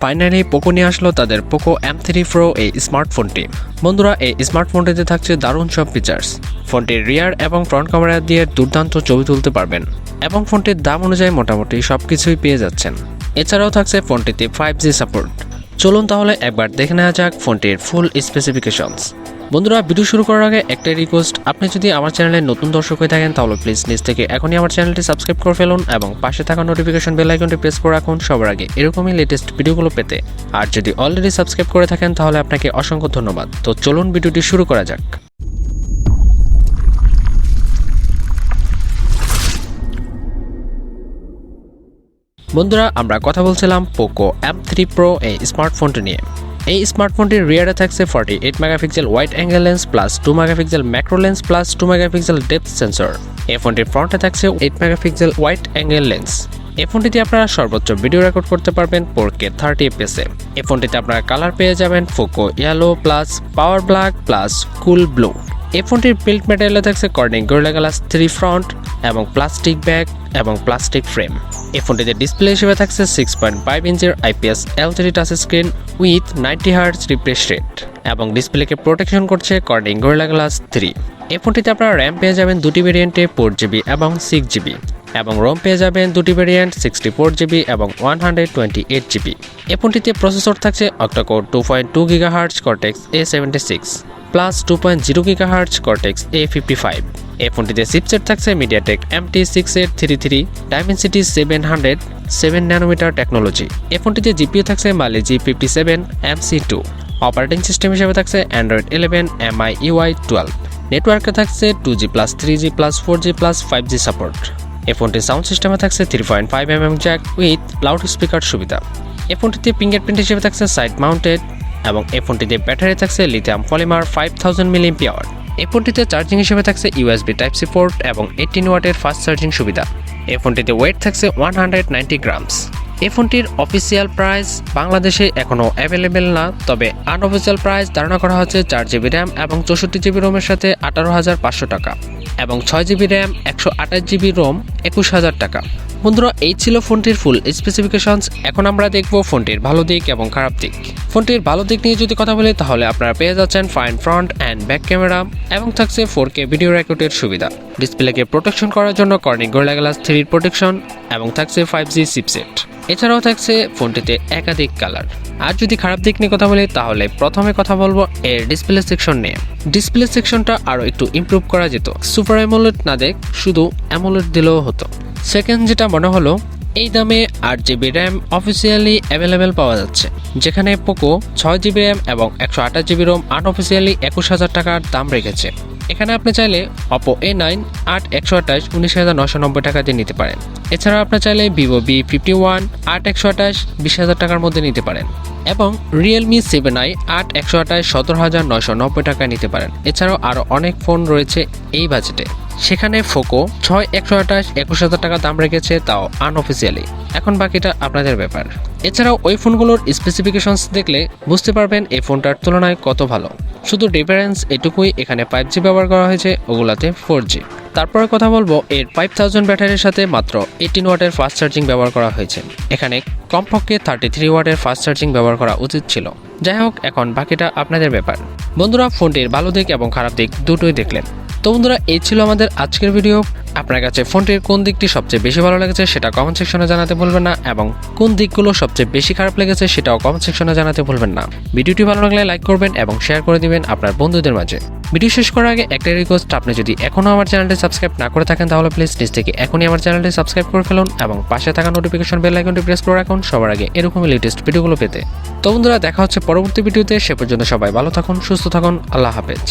Finally Poco নিয়ে আসলো তাদের পোকো M3 Pro এই স্মার্টফোনটি। বন্ধুরা, এই স্মার্টফোনটিতে থাকছে দারুণ সব ফিচার্স। ফোনটির রিয়ার এবং ফ্রন্ট ক্যামেরা দিয়ে দুর্দান্ত ছবি তুলতে পারবেন এবং ফোনটির দাম অনুযায়ী মোটামুটি সবকিছুই পেয়ে যাচ্ছেন। এছাড়াও থাকছে ফোনটিতে 5G সাপোর্ট। চলুন তাহলে একবার দেখে নেওয়া যাক ফোনটির ফুল স্পেসিফিকেশনস। বন্ধুরা, ভিডিও শুরু করার আগে একটাই রিকোয়েস্ট, আপনি যদি আমার চ্যানেলে নতুন দর্শক হয়ে থাকেন তাহলে প্লিজ নিজ থেকে এখনই আমার চ্যানেলটি সাবস্ক্রাইব করে ফেলুন এবং পাশে থাকা নোটিফিকেশন বেল আইকনটি প্রেস করে রাখুন সবার আগে এরকমই লেটেস্ট ভিডিওগুলো পেতে। আর যদি অলরেডি সাবস্ক্রাইব করে থাকেন তাহলে আপনাকে অসংখ্য ধন্যবাদ। তো চলুন ভিডিওটি শুরু করা যাক। বন্ধুরা, আমরা কথা বলছিলাম পোকো M3 Pro এই স্মার্টফোনটি নিয়ে। এই স্মার্টফোনটির রিয়ারে থাকছে 48 megapixel wide angle lens plus 2 megapixel macro lens plus 2 megapixel depth sensor. এই ফোনটির ফ্রন্টে থাকছে 8 মেগাপিক্সেল ওয়াইড অ্যাঙ্গেল লেন্স। এই ফোনটিতে আপনারা সর্বোচ্চ ভিডিও রেকর্ড করতে পারবেন 4K 30 fps এ। এই ফোনটিতে আপনারা কালার পেয়ে যাবেন পোকো ইয়েলো প্লাস পাওয়ার ব্ল্যাক প্লাস কুল ব্লু। এই ফোনটির বিল্ড ম্যাটেরিয়ালে থাকছে কর্নিং গরিলা গ্লাস 3 ফ্রন্ট এবং প্লাস্টিক ব্যাক এবং প্লাস্টিক ফ্রেম। এই ফোনটিতে ডিসপ্লে হিসেবে থাকছে 6.5 ইঞ্চির IPS LCD touch screen with 90 Hz refresh rate এবং ডিসপ্লেকে প্রোটেকশন করছে কর্নিং গরিলা গ্লাস 3। এই ফোনটিতে আপনারা র্যাম পেয়ে যাবেন দুটি ভেরিয়েন্টে 4GB এবং 6GB এবং রোম পেয়ে যাবেন দুটি ভেরিয়েন্ট 64GB এবং 128GB। এই ফোনটিতে প্রসেসর থাকছে octa-core 2.2 GHz Cortex A76 plus 2.0 GHz Cortex A55। এই ফোনটিতে চিপসেট থাকছে MediaTek MT6833 Dimensity 700 7 nanometre technology. এই ফোনটিতে জিপিইউ থাকছে Mali G57 MC2। Operating system হিসেবে থাকছে Android 11 MIUI 12। নেটওয়ার্কে থাকছে 2G+, 3G+, 4G+, 5G support. এই ফোনটির সাউন্ড সিস্টেমে থাকছে 3.5mm Jack with loud speaker সুবিধা। এই ফোনটিতে ফিঙ্গারপ্রিন্ট হিসেবে থাকছে সাইড মাউন্টেড এবং এই ফোনটিতে ব্যাটারি থাকছে লিথিয়াম পলিমার 5000 mAh। এই ফোনটিতে চার্জিং হিসেবে থাকছে USB Type-C পোর্ট এবং 18 ওয়াটের ফাস্ট চার্জিং সুবিধা। এই ফোনটিতে ওয়েট থাকছে 190 গ্রামস। এই ফোনটির অফিসিয়াল প্রাইস বাংলাদেশে এখনও অ্যাভেলেবেল না, তবে আনঅফিসিয়াল প্রাইস ধারণা করা হচ্ছে 4GB র্যাম এবং 64GB রোমের সাথে 18,500 টাকা এবং 6GB র্যাম 128GB রোম 21,000 টাকা। বন্ধুরা, এই ছিল ফোনটির ফুল স্পেসিফিকেশনস। এখন আমরা দেখব ফোনটির ভালো দিক এবং খারাপ দিক। ফোনটির ভালো দিক নিয়ে যদি কথা বলি তাহলে আপনারা পেয়ে যাচ্ছেন fine front and back camera এবং থাকছে 4K ভিডিও রেকর্ডের সুবিধা। ডিসপ্লেকে প্রোটেকশন করার জন্য কর্নিং গরিলা গ্লাস 3 প্রোটেকশন এবং থাকছে 5G চিপসেট। এছাড়াও থাকছে ফোনটিতে একাধিক কালার। আর যদি খারাপ দিক নিয়ে কথা বলি তাহলে প্রথমে কথা বলবো এর ডিসপ্লে সেকশন নিয়ে। ডিসপ্লে সেকশনটা আরও একটু ইমপ্রুভ করা যেত। সুপার অ্যামোলেড না দেখ শুধু অ্যামোলেড দিলেও হতো। সেকেন্ড যেটা মনে হলো, এই দামে 8GB র্যাম অফিসিয়ালি অ্যাভেলেবেল পাওয়া যাচ্ছে, যেখানে পোকো 6GB র্যাম এবং 128GB রোম আনঅফিসিয়ালি 21,000 টাকার দাম রেখেছে। এখানে আপনি চাইলে Oppo A9 8/128 19,990 টাকা দিয়ে নিতে পারেন। এছাড়া আপনি চাইলে Vivo V51 8/128 20,000 টাকার মধ্যে নিতে পারেন এবং Realme 7i 8/128 17,990 টাকায় নিতে পারেন। এছাড়াও আরও অনেক ফোন রয়েছে এই বাজেটে, সেখানে পোকো 6/128 21,000 টাকা দাম রেখেছে, তাও আনঅফিসিয়ালি। এখন বাকিটা আপনাদের ব্যাপার। এছাড়াও ওই ফোনগুলোর স্পেসিফিকেশনস দেখলে বুঝতে পারবেন এই ফোনটার তুলনায় কত ভালো। শুধু ডিফারেন্স এটুকুই, এখানে 5G ব্যবহার করা হয়েছে, ওগুলাতে 4G। তারপরে কথা বলবো এর 5000 ব্যাটারির সাথে মাত্র 18 ওয়াটের ফাস্ট চার্জিং ব্যবহার করা হয়েছে। এখানে কমপক্ষে 33 ওয়াটের ফাস্ট চার্জিং ব্যবহার করা উচিত ছিল। যাই হোক, এখন বাকিটা আপনাদের ব্যাপার। বন্ধুরা, ফোনটির ভালো দিক এবং খারাপ দিক দুটোই দেখলেন। তো বন্ধুরা, এই ছিল আমাদের আজকের ভিডিও। আপনার কাছে ফোনটির কোন দিকটি সবচেয়ে বেশি ভালো লেগেছে সেটা কমেন্ট সেকশনে জানাতে ভুলবেন না এবং কোন দিকগুলো সবচেয়ে বেশি খারাপ লেগেছে সেটাও কমেন্ট সেকশনে জানাতে ভুলবেন না। ভিডিওটি ভালো লাগলে লাইক করবেন এবং শেয়ার করে দিবেন আপনার বন্ধুদের মাঝে। ভিডিও শেষ করার আগে একটা রিকোয়েস্ট, আপনি যদি এখনও আমার চ্যানেলটি সাবস্ক্রাইব না করে থাকেন তাহলে প্লিজ নিজ থেকে এখনই আমার চ্যানেলটি সাবস্ক্রাইব করে ফেলুন এবং পাশে থাকা নোটিফিকেশন বেল আইকনটি প্রেস করে রাখুন সবার আগে এরকমই লেটেস্ট ভিডিওগুলো পেতে। তো বন্ধুরা, দেখা হচ্ছে পরবর্তী ভিডিওতে। সে পর্যন্ত সবাই ভালো থাকুন, সুস্থ থাকুন। আল্লাহ হাফেজ।